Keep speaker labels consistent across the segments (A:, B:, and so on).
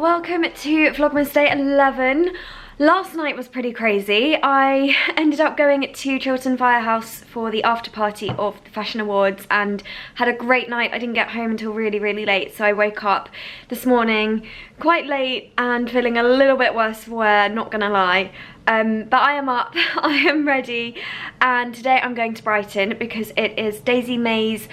A: welcome to Vlogmas day 11. Last night was pretty crazy. I ended up going to Chiltern Firehouse for the after party of the Fashion Awards and had a great night. I didn't get home until really late, so I woke up this morning quite late and feeling a little bit worse for wear, not gonna lie. But I am up, I am ready, and today I'm going to Brighton because it is Daisy May's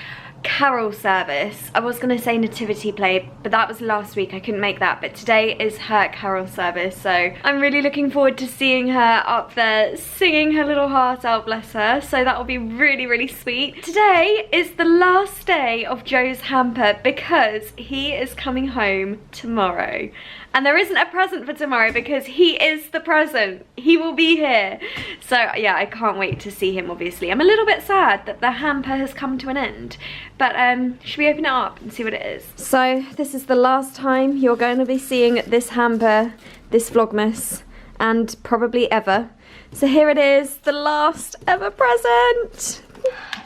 A: carol service. I was gonna say nativity play, but that was last week, I couldn't make that, but today is her carol service, so I'm really looking forward to seeing her up there singing her little heart out, bless her, so that will be really sweet. Today is the last day of Joe's hamper because he is coming home tomorrow. And there isn't a present for tomorrow because he is the present. He will be here. So yeah, I can't wait to see him, obviously. I'm a little bit sad that the hamper has come to an end. But should we open it up and see what it is? So this is the last time you're going to be seeing this hamper, this Vlogmas, and probably ever. So here it is, the last ever present.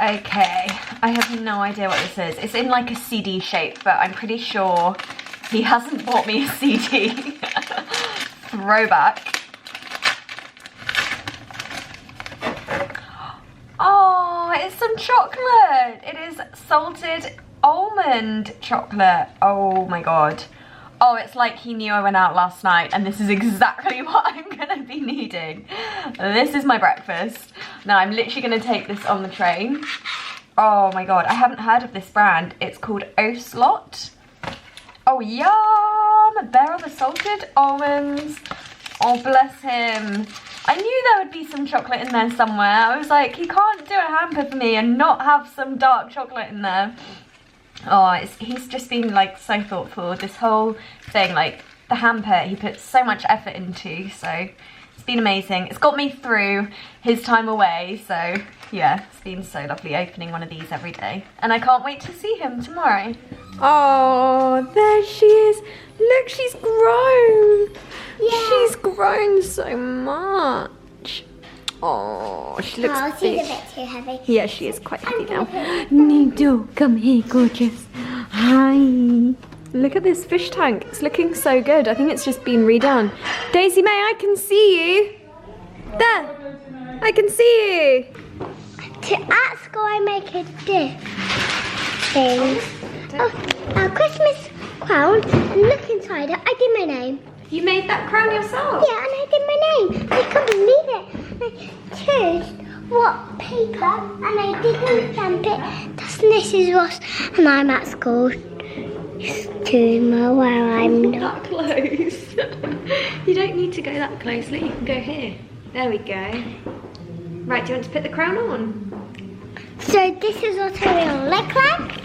A: Okay, I have no idea what this is. It's in like a CD shape, but I'm pretty sure he hasn't bought me a CD. Throwback. Oh, it's some chocolate. It is salted almond chocolate. Oh my god. Oh, it's like he knew I went out last night and this is exactly what I'm gonna be needing. This is my breakfast. Now I'm literally gonna take this on the train. Oh my god, I haven't heard of this brand. It's called Ocelot. Oh, yum! There are the salted almonds. Oh, bless him. I knew there would be some chocolate in there somewhere. I was like, he can't do a hamper for me and not have some dark chocolate in there. Oh, he's just been like so thoughtful. This whole thing, like the hamper, he put so much effort into, so it's been amazing. It's got me through his time away, so yeah, it's been so lovely opening one of these every day. And I can't wait to see him tomorrow. Oh, there she is. Look, she's grown. Yeah. She's grown so much. Oh, she looks big.
B: She's a bit too heavy.
A: Yeah, she is quite heavy now. Nido, come here, gorgeous. Hi. Look at this fish tank. It's looking so good. I think it's just been redone. Daisy May, I can see you. There. I can see you.
B: At school, I make a dish thing. A Christmas crown. And look inside it. I did my name.
A: You made that crown yourself?
B: Yeah, and I did my name. I can't believe it. I chose what paper, and I didn't stamp it. This is Ross, and I'm at school. To where I'm
A: not. That close. You don't need to go that close. Look, you can go here. There we go. Right, do you want to put the crown on?
B: So this is what it will look like.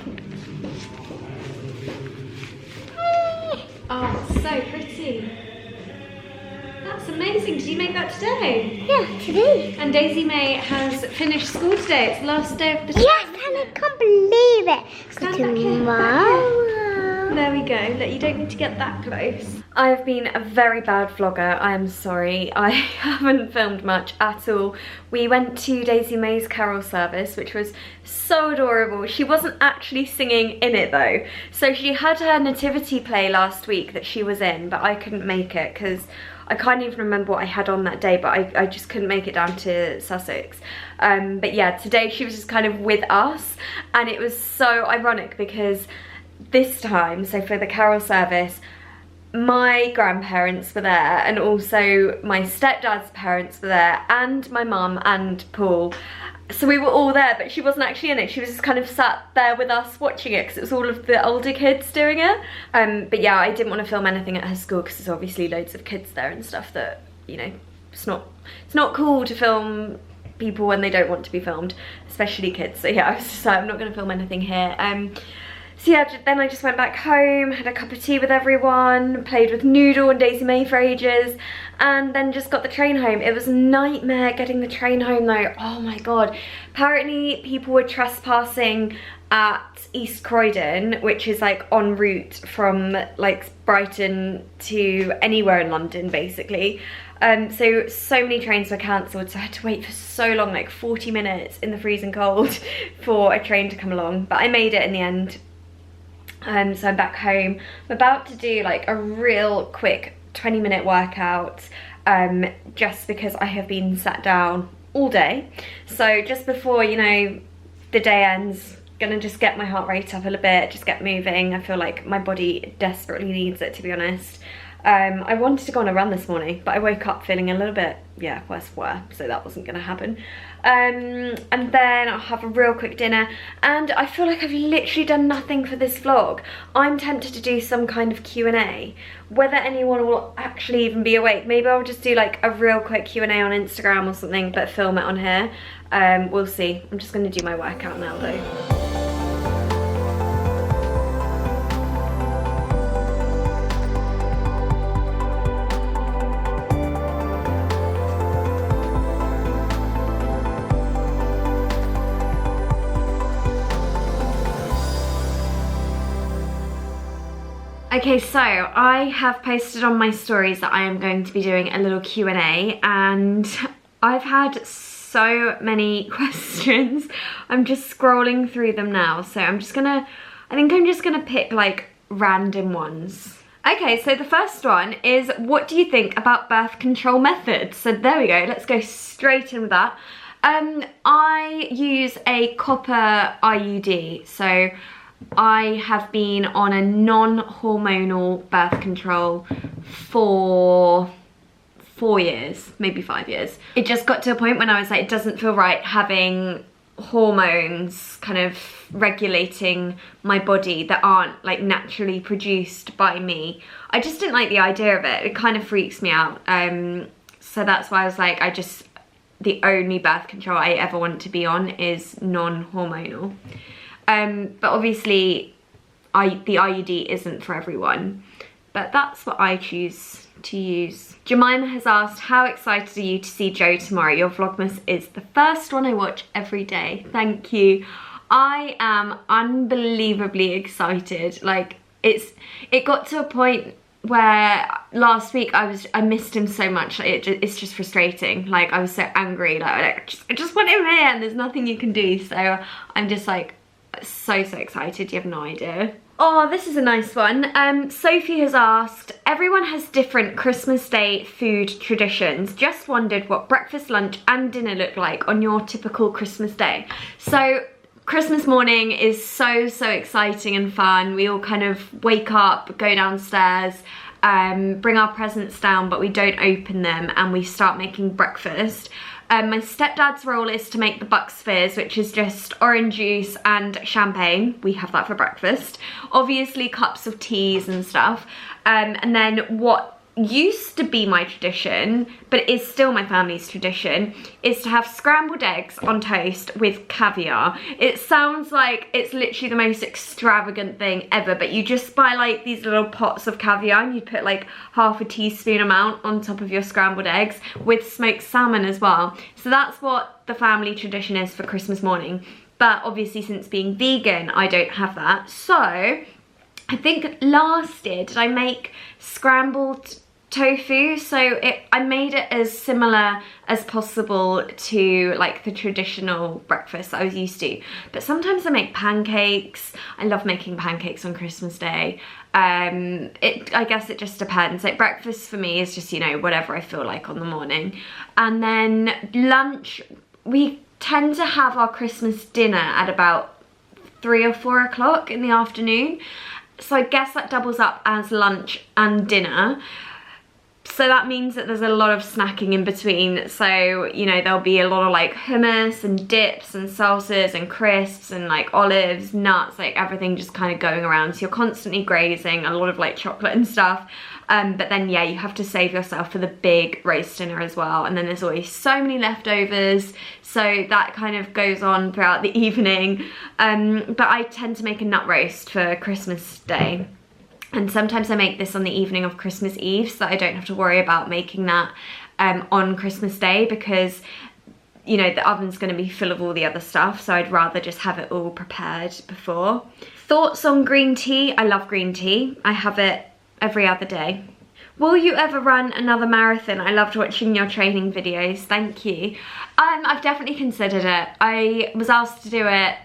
A: Oh, so pretty. That's amazing. Did you make that today?
B: Yeah, today.
A: And Daisy May has finished school today. It's the last day of the term.
B: Yes, and I can't believe it.
A: Stand back here.
B: Tomorrow.
A: There we go. Look, you don't need to get that close. I have been a very bad vlogger. I am sorry. I haven't filmed much at all. We went to Daisy May's carol service, which was so adorable. She wasn't actually singing in it though. So she had her nativity play last week that she was in, but I couldn't make it because I can't even remember what I had on that day, but I just couldn't make it down to Sussex. But yeah, today she was just kind of with us, and it was so ironic because this time, so for the carol service, my grandparents were there and also my stepdad's parents were there and my mum and Paul. So we were all there, but she wasn't actually in it. She was just kind of sat there with us watching it because it was all of the older kids doing it. But yeah, I didn't want to film anything at her school because there's obviously loads of kids there and stuff that, you know, it's not cool to film people when they don't want to be filmed, especially kids. So yeah, I was just like, I'm not going to film anything here. So yeah, then I just went back home, had a cup of tea with everyone, played with Noodle and Daisy May for ages, and then just got the train home. It was a nightmare getting the train home though. Oh my god. Apparently people were trespassing at East Croydon, which is like en route from like Brighton to anywhere in London basically. So many trains were cancelled, so I had to wait for so long, like 40 minutes in the freezing cold for a train to come along, but I made it in the end. So I'm back home. I'm about to do like a real quick 20-minute workout just because I have been sat down all day. So just before, you know, the day ends, gonna just get my heart rate up a little bit, just get moving. I feel like my body desperately needs it, to be honest. I wanted to go on a run this morning, but I woke up feeling a little bit, yeah, worse for wear, so that wasn't gonna happen. And then I'll have a real quick dinner, and I feel like I've literally done nothing for this vlog. I'm tempted to do some kind of Q&A. Whether anyone will actually even be awake, maybe I'll just do like a real quick Q&A on Instagram or something, but film it on here. We'll see. I'm just gonna do my workout now though. Okay, so I have posted on my stories that I am going to be doing a little Q&A, and I've had so many questions. I'm just scrolling through them now, so I think I'm just gonna pick like random ones. Okay, so the first one is, what do you think about birth control methods? So there we go, let's go straight in with that. I use a copper IUD, so I have been on a non-hormonal birth control for 4 years, maybe 5 years. It just got to a point when I was like, it doesn't feel right having hormones kind of regulating my body that aren't like naturally produced by me. I just didn't like the idea of it. It kind of freaks me out. So that's why I was like, the only birth control I ever want to be on is non-hormonal. But obviously the IUD isn't for everyone, but that's what I choose to use. Jemima has asked, how excited are you to see Joe tomorrow? Your Vlogmas is the first one I watch every day. Thank you. I am unbelievably excited. Like it got to a point where last week I missed him so much. It's just frustrating. Like I was so angry. Like I just want him here, and there's nothing you can do. So I'm just like, so excited, you have no idea. Oh, this is a nice one. Sophie has asked, everyone has different Christmas Day food traditions. Just wondered what breakfast, lunch and dinner look like on your typical Christmas day. So Christmas morning is so exciting and fun. We all kind of wake up, go downstairs, bring our presents down, but we don't open them, and we start making breakfast. My stepdad's role is to make the Bucks Fizz, which is just orange juice and champagne. We have that for breakfast. Obviously cups of teas and stuff. And then what used to be my tradition, but is still my family's tradition, is to have scrambled eggs on toast with caviar. It sounds like it's literally the most extravagant thing ever, but you just buy like these little pots of caviar and you put like half a teaspoon amount on top of your scrambled eggs with smoked salmon as well. So that's what the family tradition is for Christmas morning. But obviously, since being vegan, I don't have that. So I think last year, did I make scrambled tofu? So I made it as similar as possible to like the traditional breakfast I was used to. But sometimes I make pancakes. I love making pancakes on Christmas Day. I guess it just depends. Like breakfast for me is just, you know, whatever I feel like on the morning. And then lunch, we tend to have our Christmas dinner at about 3 or 4 o'clock in the afternoon. So I guess that doubles up as lunch and dinner. So that means that there's a lot of snacking in between. So, you know, there'll be a lot of like hummus and dips and salsas and crisps and like olives, nuts, like everything just kind of going around. So you're constantly grazing, a lot of like chocolate and stuff. But then, yeah, you have to save yourself for the big roast dinner as well. And then there's always so many leftovers. So that kind of goes on throughout the evening. But I tend to make a nut roast for Christmas Day. And sometimes I make this on the evening of Christmas Eve, so that I don't have to worry about making that on Christmas Day, because, you know, the oven's going to be full of all the other stuff, so I'd rather just have it all prepared before. Thoughts on green tea? I love green tea. I have it every other day. Will you ever run another marathon? I loved watching your training videos. Thank you. I've definitely considered it. I was asked to do it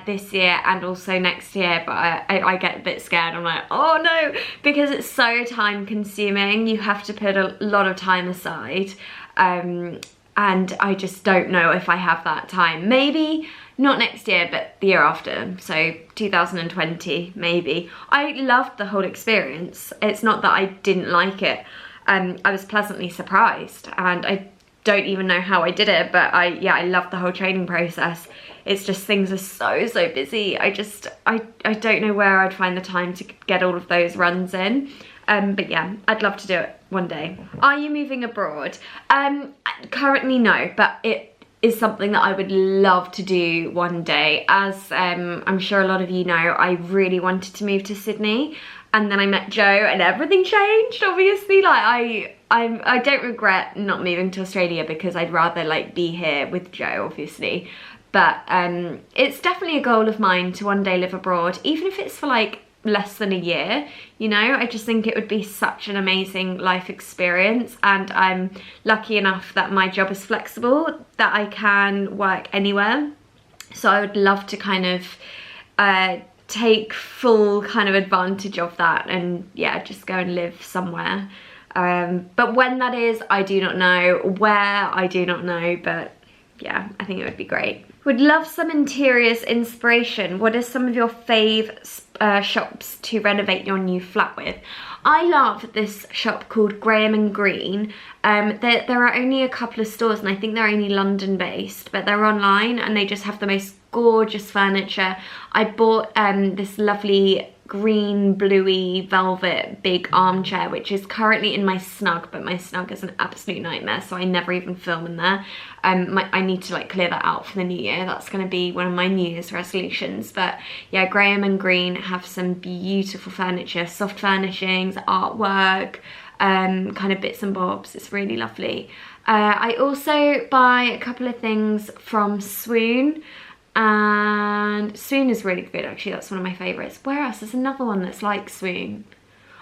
A: this year and also next year, but I get a bit scared. I'm like, oh no, because it's so time consuming. You have to put a lot of time aside, and I just don't know if I have that time. Maybe not next year, but the year after, so 2020 maybe. I loved the whole experience. It's not that I didn't like it. I was pleasantly surprised, and I don't even know how I did it, but I loved the whole training process. It's just things are so busy. I don't know where I'd find the time to get all of those runs in. But yeah, I'd love to do it one day. Are you moving abroad? Currently no, but it is something that I would love to do one day. As I'm sure a lot of you know, I really wanted to move to Sydney, and then I met Joe and everything changed, obviously. Like I don't regret not moving to Australia, because I'd rather like be here with Joe, obviously. But it's definitely a goal of mine to one day live abroad, even if it's for like less than a year, you know. I just think it would be such an amazing life experience, and I'm lucky enough that my job is flexible, that I can work anywhere. So I would love to kind of take full kind of advantage of that, and yeah, just go and live somewhere. But when that is, I do not know. Where, I do not know, but yeah, I think it would be great. Would love some interiors inspiration. What are some of your fave shops to renovate your new flat with? I love this shop called Graham and Green. There are only a couple of stores, and I think they're only London based, but they're online, and they just have the most gorgeous furniture. I bought this lovely green bluey velvet big armchair, which is currently in my snug, but my snug is an absolute nightmare, so I never even film in there. I need to like clear that out for the new year. That's going to be one of my New Year's resolutions. But yeah, Graham and Green have some beautiful furniture, soft furnishings, artwork, kind of bits and bobs. It's really lovely. I also buy a couple of things from Swoon, and Swoon is really good actually. That's one of my favourites. Where else? There's another one that's like Swoon.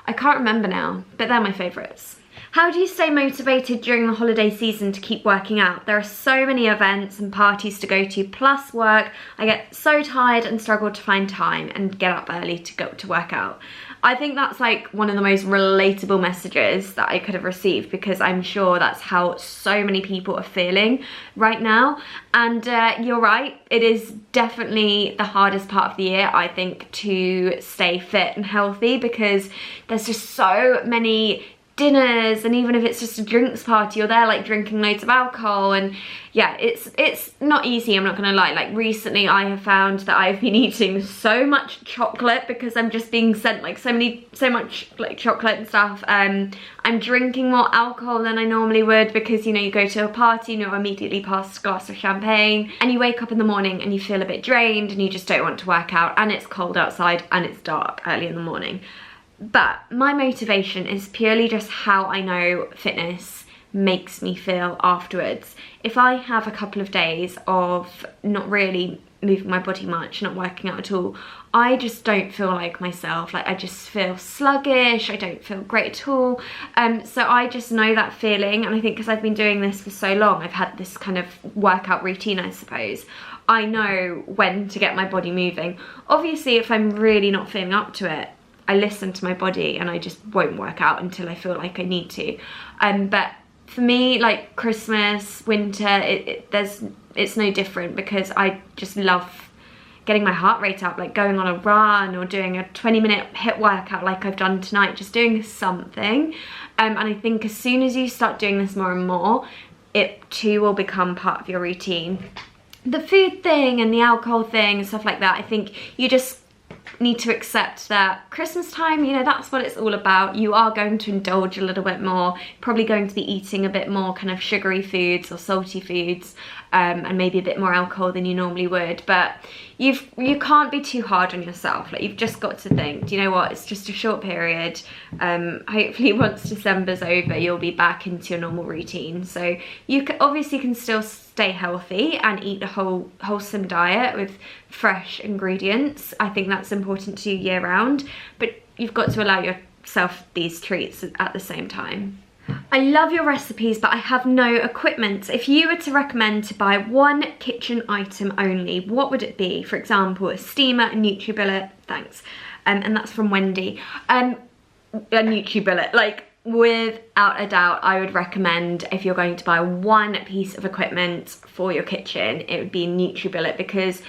A: I can't remember now, but they're my favourites. How do you stay motivated during the holiday season to keep working out? There are so many events and parties to go to, plus work. I get so tired and struggle to find time and get up early to go to work out. I think that's like one of the most relatable messages that I could have received, because I'm sure that's how so many people are feeling right now. And you're right, it is definitely the hardest part of the year, I think, to stay fit and healthy, because there's just so many dinners, and even if it's just a drinks party, you're there like drinking loads of alcohol, and yeah, it's not easy, I'm not gonna lie. Like recently I have found that I've been eating so much chocolate, because I'm just being sent like so much like chocolate and stuff. I'm drinking more alcohol than I normally would, because you know, you go to a party and you're immediately past a glass of champagne, and you wake up in the morning and you feel a bit drained, and you just don't want to work out, and it's cold outside and it's dark early in the morning. But my motivation is purely just how I know fitness makes me feel afterwards. If I have a couple of days of not really moving my body much, not working out at all, I just don't feel like myself. Like I just feel sluggish, I don't feel great at all. So I just know that feeling, and I think because I've been doing this for so long, I've had this kind of workout routine, I suppose. I know when to get my body moving. Obviously, if I'm really not feeling up to it, I listen to my body and I just won't work out until I feel like I need to. But for me, like Christmas, winter, it's no different, because I just love getting my heart rate up, like going on a run or doing a 20-minute HIIT workout like I've done tonight, just doing something. And I think as soon as you start doing this more and more, it too will become part of your routine. The food thing and the alcohol thing and stuff like that, I think you just need to accept that Christmas time, you know, that's what it's all about. You are going to indulge a little bit more, probably going to be eating a bit more kind of sugary foods or salty foods, and maybe a bit more alcohol than you normally would. But you can't be too hard on yourself. Like, you've just got to think, do you know what, it's just a short period. Hopefully once December's over, you'll be back into your normal routine. So you obviously can still stay healthy and eat a wholesome diet with fresh ingredients. I think that's important to year round, but you've got to allow yourself these treats at the same time. I love your recipes, but I have no equipment. If you were to recommend to buy one kitchen item only, what would it be? For example, a steamer, a NutriBullet, thanks. And that's from Wendy. A NutriBullet, like without a doubt, I would recommend if you're going to buy one piece of equipment for your kitchen, it would be a NutriBullet, because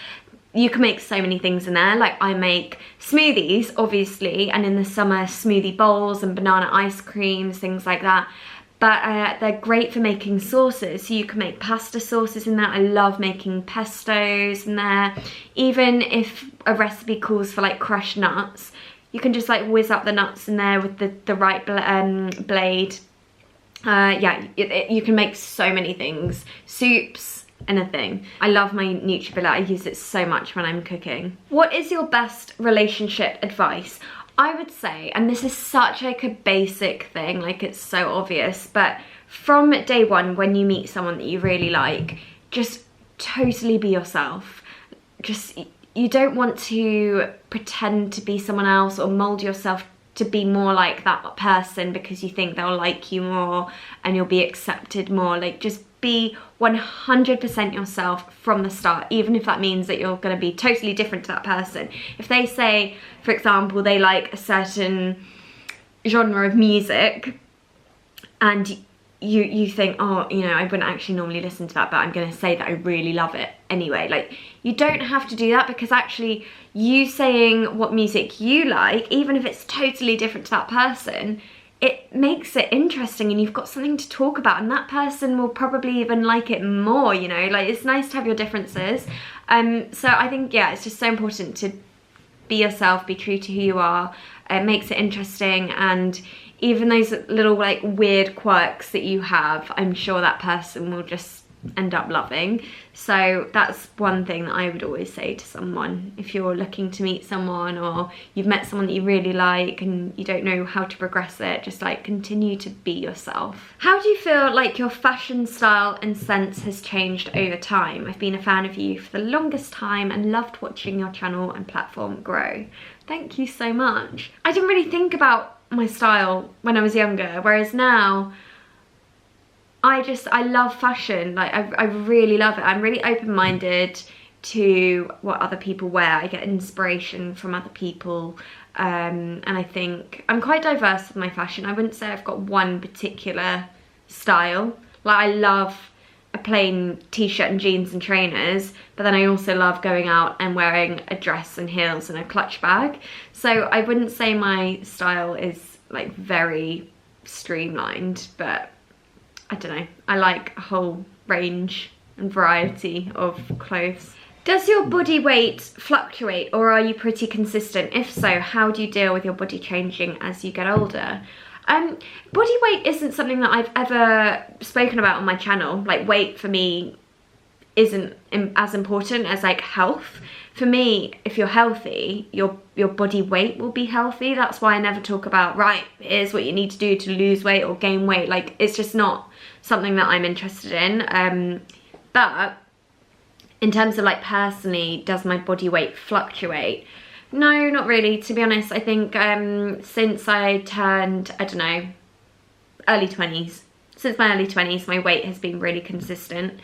A: you can make so many things in there. Like I make smoothies, obviously, and in the summer smoothie bowls and banana ice creams, things like that. But they're great for making sauces. So you can make pasta sauces in there. I love making pestos in there. Even if a recipe calls for like crushed nuts, you can just like whiz up the nuts in there with the right blade. Yeah, you can make so many things. Soups, anything. I love my NutriBullet. I use it so much when I'm cooking. What is your best relationship advice? I would say, and this is such like a basic thing, like it's so obvious, but from day one when you meet someone that you really like, just totally be yourself. Just, you don't want to pretend to be someone else or mold yourself to be more like that person because you think they'll like you more and you'll be accepted more. Like just be 100% yourself from the start, even if that means that you're going to be totally different to that person. If they say, for example, they like a certain genre of music and you think, oh, you know, I wouldn't actually normally listen to that, but I'm going to say that I really love it anyway. Like, you don't have to do that, because actually you saying what music you like, even if it's totally different to that person, it makes it interesting and you've got something to talk about, and that person will probably even like it more, you know. Like, it's nice to have your differences. So I think, yeah, it's just so important to be yourself, be true to who you are. It makes it interesting, and even those little like weird quirks that you have, I'm sure that person will just end up loving. So that's one thing that I would always say to someone if you're looking to meet someone, or you've met someone that you really like and you don't know how to progress it, just like continue to be yourself. How do you feel like your fashion style and sense has changed over time? I've been a fan of you for the longest time and loved watching your channel and platform grow. Thank you so much. I didn't really think about my style when I was younger, whereas now I love fashion. Like I really love it. I'm really open-minded to what other people wear. I get inspiration from other people, and I think I'm quite diverse with my fashion. I wouldn't say I've got one particular style. Like, I love a plain t-shirt and jeans and trainers, but then I also love going out and wearing a dress and heels and a clutch bag. So I wouldn't say my style is like very streamlined, but I don't know, I like a whole range and variety of clothes. Does your body weight fluctuate, or are you pretty consistent? If so, how do you deal with your body changing as you get older? Body weight isn't something that I've ever spoken about on my channel. Like, weight for me isn't as important as like health. For me, if you're healthy, your body weight will be healthy. That's why I never talk about, right, here's what you need to do to lose weight or gain weight. Like, it's just not something that I'm interested in. But in terms of like personally, does my body weight fluctuate? No, not really, to be honest. I think since I turned, I don't know, early 20s, since my early 20s, my weight has been really consistent.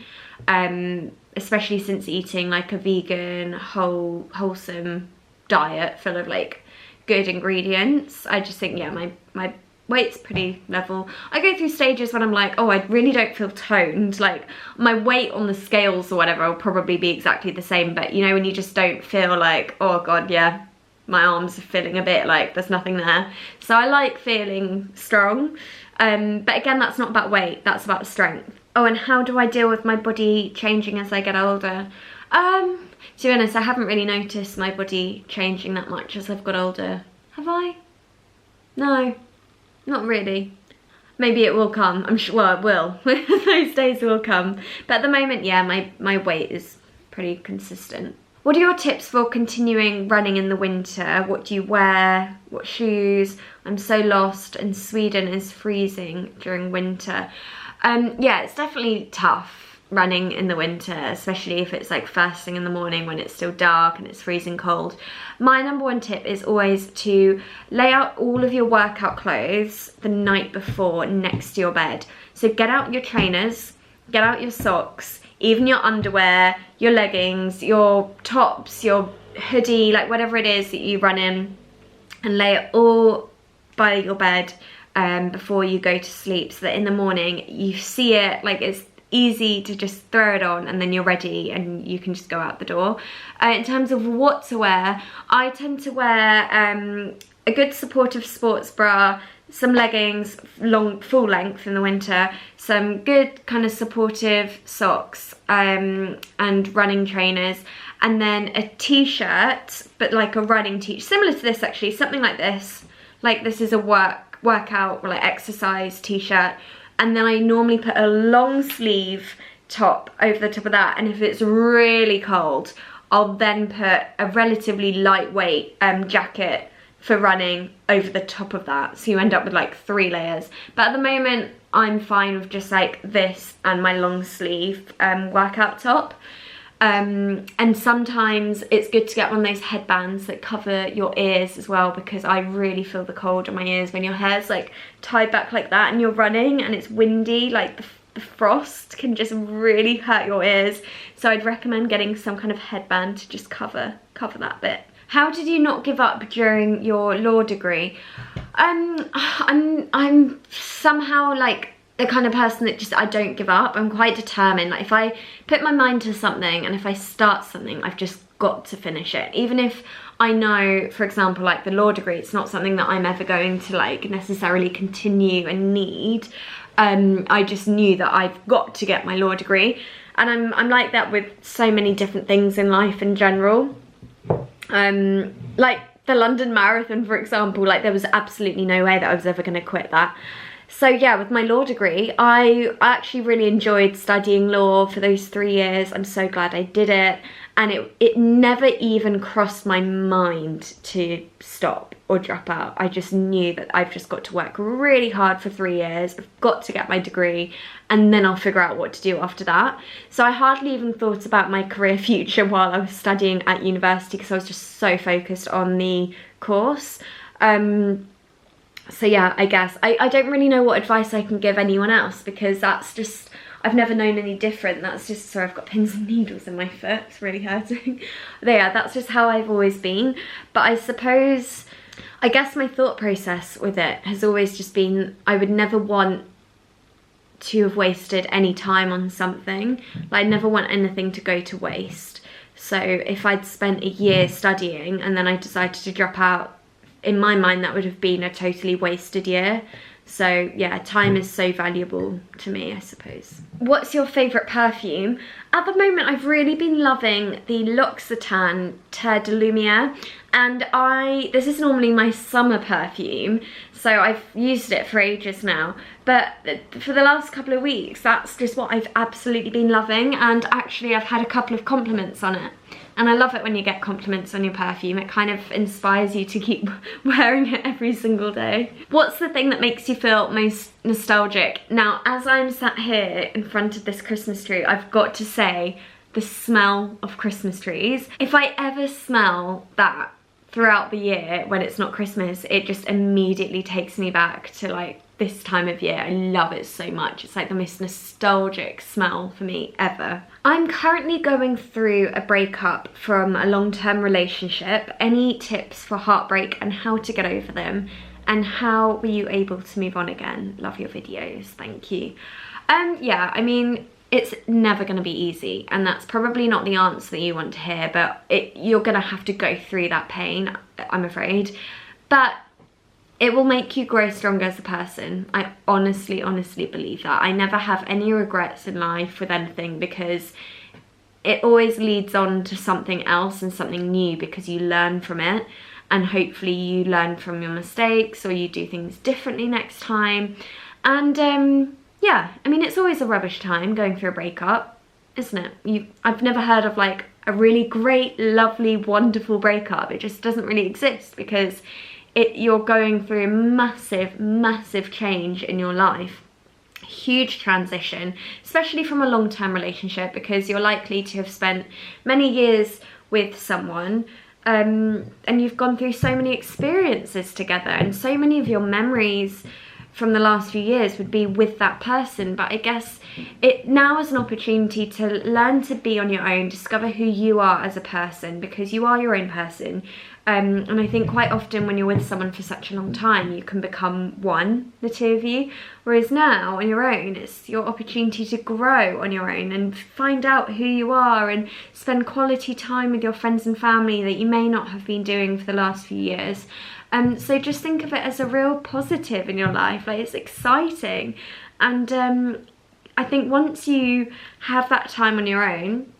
A: Especially since eating like a vegan, wholesome diet full of like good ingredients. I just think, yeah, my weight's pretty level. I go through stages when I'm like, oh, I really don't feel toned. Like, my weight on the scales or whatever will probably be exactly the same, but you know, when you just don't feel like, oh god, yeah, my arms are feeling a bit like there's nothing there. So I like feeling strong. But again, that's not about weight, that's about strength. Oh, and how do I deal with my body changing as I get older? To be honest, I haven't really noticed my body changing that much as I've got older. Have I? No, not really. Maybe it will come. I'm sure, well, it will. Those days will come. But at the moment, yeah, my weight is pretty consistent. What are your tips for continuing running in the winter? What do you wear? What shoes? I'm so lost, and Sweden is freezing during winter. Yeah, it's definitely tough. running in the winter, especially if it's like first thing in the morning when it's still dark and it's freezing cold. My number one tip is always to lay out all of your workout clothes the night before next to your bed. So get out your trainers, get out your socks, even your underwear, your leggings, your tops, your hoodie, like whatever it is that you run in, and lay it all by your bed before you go to sleep, so that in the morning you see it, like it's easy to just throw it on and then you're ready and you can just go out the door. In terms of what to wear, I tend to wear a good supportive sports bra, some leggings, full length in the winter, some good kind of supportive socks and running trainers, and then a t-shirt, but like a running t-shirt, similar to this actually, something like this. Like this is a workout or like exercise t-shirt. And then I normally put a long sleeve top over the top of that. And if it's really cold, I'll then put a relatively lightweight jacket for running over the top of that. So you end up with like 3 layers. But at the moment, I'm fine with just like this and my long sleeve workout top. And sometimes it's good to get one of those headbands that cover your ears as well, because I really feel the cold in my ears when your hair's like tied back like that and you're running and it's windy. Like the frost can just really hurt your ears. So I'd recommend getting some kind of headband to just cover that bit. How did you not give up during your law degree? I'm somehow like the kind of person that just, I don't give up. I'm quite determined. Like if I put my mind to something and if I start something, I've just got to finish it. Even if I know, for example, like the law degree, it's not something that I'm ever going to like necessarily continue and need. I just knew that I've got to get my law degree. And I'm like that with so many different things in life in general. Like the London Marathon, for example, like there was absolutely no way that I was ever going to quit that. So yeah, with my law degree, I actually really enjoyed studying law for those 3 years. I'm so glad I did it. And it never even crossed my mind to stop or drop out. I just knew that I've just got to work really hard for 3 years. I've got to get my degree and then I'll figure out what to do after that. So I hardly even thought about my career future while I was studying at university, because I was just so focused on the course. So yeah, I guess I don't really know what advice I can give anyone else, because that's just, I've never known any different. That's just, sorry, I've got pins and needles in my foot, it's really hurting. But yeah, that's just how I've always been. But I suppose, I guess my thought process with it has always just been, I would never want to have wasted any time on something. Like, I never want anything to go to waste. So if I'd spent a year studying and then I decided to drop out, in my mind that would have been a totally wasted year. So yeah, time is so valuable to me, I suppose. What's your favourite perfume? At the moment, I've really been loving the L'Occitane Terre de Lumière, and this is normally my summer perfume, so I've used it for ages now, but for the last couple of weeks, that's just what I've absolutely been loving, and actually I've had a couple of compliments on it. And I love it when you get compliments on your perfume. It kind of inspires you to keep wearing it every single day. What's the thing that makes you feel most nostalgic? Now, as I'm sat here in front of this Christmas tree, I've got to say the smell of Christmas trees. If I ever smell that throughout the year when it's not Christmas, it just immediately takes me back to like this time of year. I love it so much. It's like the most nostalgic smell for me ever. I'm currently going through a breakup from a long-term relationship. Any tips for heartbreak and how to get over them? And how were you able to move on again? Love your videos, thank you. Yeah, I mean, it's never gonna be easy, and that's probably not the answer that you want to hear, but you're gonna have to go through that pain, I'm afraid. But it will make you grow stronger as a person. I honestly believe that. I never have any regrets in life with anything, because it always leads on to something else and something new, because you learn from it, and hopefully you learn from your mistakes, or you do things differently next time. And yeah, I mean, it's always a rubbish time going through a breakup, isn't it? I've never heard of like a really great, lovely, wonderful breakup. It just doesn't really exist, because you're going through a massive change in your life. huge transition, especially from a long-term relationship, because you're likely to have spent many years with someone, and you've gone through so many experiences together, and so many of your memories from the last few years would be with that person. But I guess it now is an opportunity to learn to be on your own, discover who you are as a person, because you are your own person. And I think quite often when you're with someone for such a long time, you can become one, the two of you. Whereas now, on your own, it's your opportunity to grow on your own and find out who you are and spend quality time with your friends and family that you may not have been doing for the last few years. So just think of it as a real positive in your life. Like, it's exciting. And I think once you have that time on your own,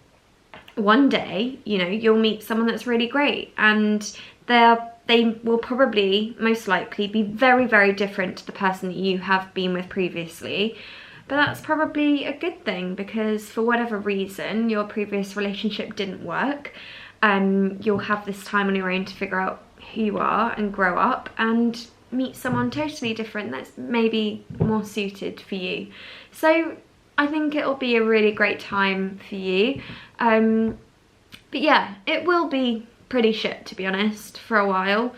A: one day, you know, you'll meet someone that's really great, and they will probably, most likely, be very, very different to the person that you have been with previously. But that's probably a good thing, because for whatever reason your previous relationship didn't work, you'll have this time on your own to figure out who you are and grow up and meet someone totally different that's maybe more suited for you. So I think it'll be a really great time for you. But yeah, it will be pretty shit, to be honest, for a while.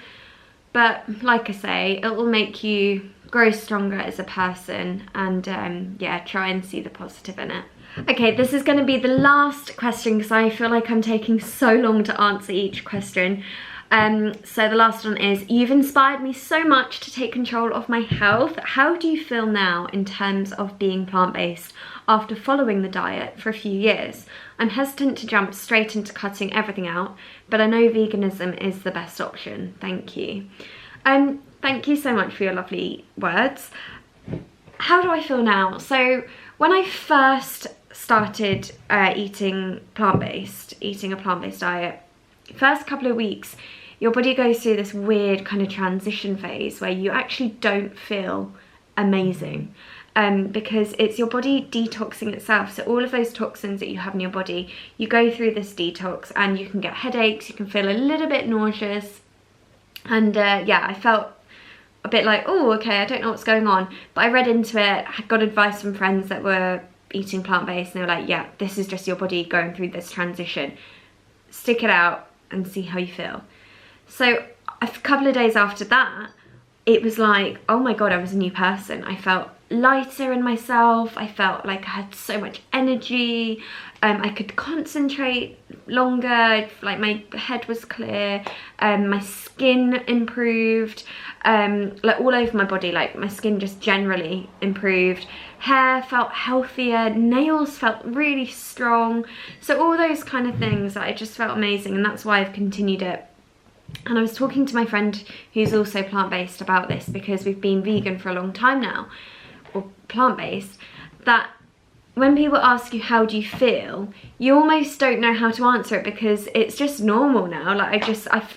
A: But like I say, it will make you grow stronger as a person, and yeah, try and see the positive in it. Okay, this is going to be the last question because I feel like I'm taking so long to answer each question. So the last one is, you've inspired me so much to take control of my health. How do you feel now in terms of being plant-based after following the diet for a few years? I'm hesitant to jump straight into cutting everything out, but I know veganism is the best option. Thank you. Thank you so much for your lovely words. How do I feel now? So when I first started eating a plant-based diet, first couple of weeks, your body goes through this weird kind of transition phase where you actually don't feel amazing, because it's your body detoxing itself. So all of those toxins that you have in your body, you go through this detox and you can get headaches, you can feel a little bit nauseous, and yeah, I felt a bit like, oh, okay, I don't know what's going on. But I read into it, I got advice from friends that were eating plant-based, and they were like, yeah, this is just your body going through this transition. Stick it out and see how you feel. So a couple of days after that, it was like, oh my god, I was a new person. I felt lighter in myself. I felt like I had so much energy. I could concentrate longer, like my head was clear, my skin improved, like all over my body, like my skin just generally improved. Hair felt healthier, nails felt really strong. So all those kind of things, I just felt amazing, and that's why I've continued it. And I was talking to my friend who's also plant-based about this, because we've been vegan for a long time now, or plant-based, that when people ask you how do you feel, you almost don't know how to answer it, because it's just normal now. Like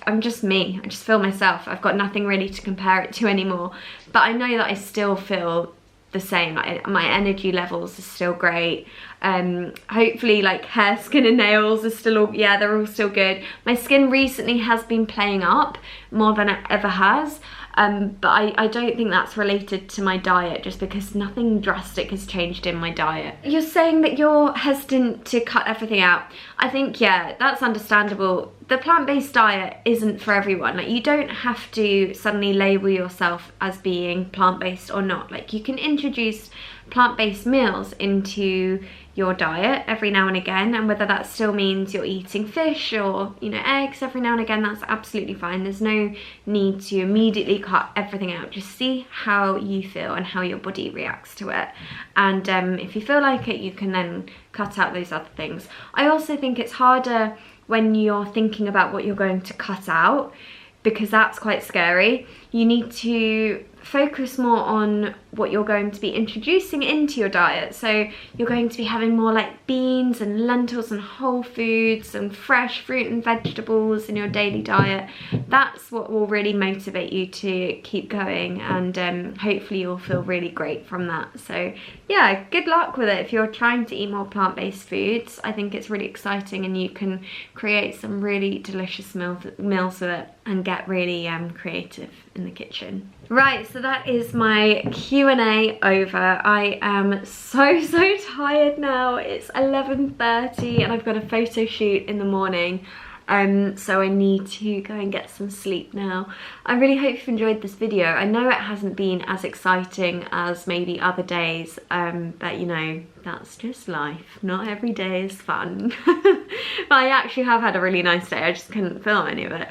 A: I'm just me. I just feel myself. I've got nothing really to compare it to anymore. But I know that I still feel the same. Like, my energy levels are still great. Hopefully, like, hair, skin and nails are still all, yeah, they're all still good. My skin recently has been playing up more than it ever has. But I don't think that's related to my diet, just because nothing drastic has changed in my diet. You're saying that you're hesitant to cut everything out. I think, yeah, that's understandable. The plant-based diet isn't for everyone. Like, you don't have to suddenly label yourself as being plant-based or not. Like, you can introduce plant-based meals into your diet every now and again, and whether that still means you're eating fish or, you know, eggs every now and again, that's absolutely fine. There's no need to immediately cut everything out. Just see how you feel and how your body reacts to it, and if you feel like it, you can then cut out those other things. I also think it's harder when you're thinking about what you're going to cut out, because that's quite scary. You need to focus more on what you're going to be introducing into your diet. So you're going to be having more like beans and lentils and whole foods and fresh fruit and vegetables in your daily diet. That's what will really motivate you to keep going, and hopefully you'll feel really great from that. So yeah, good luck with it. If you're trying to eat more plant-based foods, I think it's really exciting, and you can create some really delicious meals with it and get really creative in the kitchen. Right, so that is my Q&A over. I am so tired now. It's 11:30 and I've got a photo shoot in the morning. So I need to go and get some sleep now. I really hope you've enjoyed this video. I know it hasn't been as exciting as maybe other days, but you know, that's just life. Not every day is fun. But I actually have had a really nice day. I just couldn't film any of it.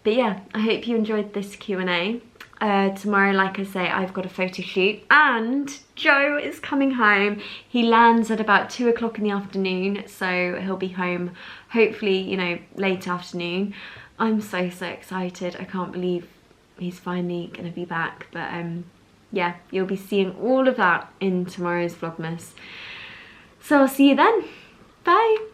A: But yeah, I hope you enjoyed this Q&A. Tomorrow, like I say, I've got a photo shoot and Joe is coming home. He lands at about 2 o'clock in the afternoon, so he'll be home hopefully, you know, late afternoon. I'm so excited. I can't believe he's finally gonna be back. But yeah, you'll be seeing all of that in tomorrow's Vlogmas. So I'll see you then. Bye.